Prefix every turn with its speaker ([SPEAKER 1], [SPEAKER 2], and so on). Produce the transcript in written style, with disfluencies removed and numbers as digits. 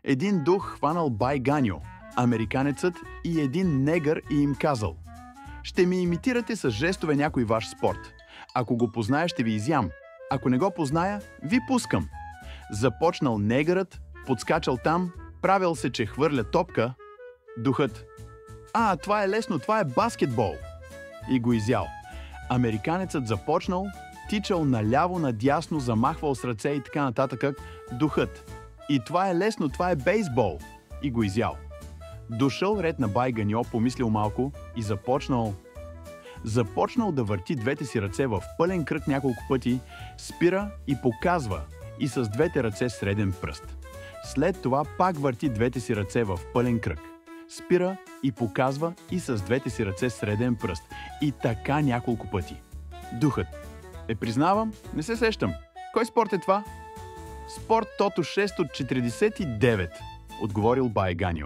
[SPEAKER 1] Един дух хванал бай Ганьо, американецът и един негър и им казал: „Ще ми имитирате с жестове някой ваш спорт. Ако го позная, ще ви изям. Ако не го позная, ви пускам.“ Започнал негърът, подскачал там, правил се, че хвърля топка. Духът: „А, това е лесно, това е баскетбол!“ И го изял. Американецът започнал, тичал наляво-надясно, замахвал с ръце и така нататък. Духът: „И това е лесно, това е бейсбол!“ И го изял. Дошъл ред на бай Ганьо, помислил малко и започнал да върти двете си ръце в пълен кръг няколко пъти, спира и показва и с двете ръце среден пръст. След това пак върти двете си ръце в пълен кръг, спира и показва и с двете си ръце среден пръст. И така няколко пъти. Духът: „Признавам, не се сещам. Кой спорт е това?“ „Спорт Тото 6 от 49“, отговорил бай Ганьо.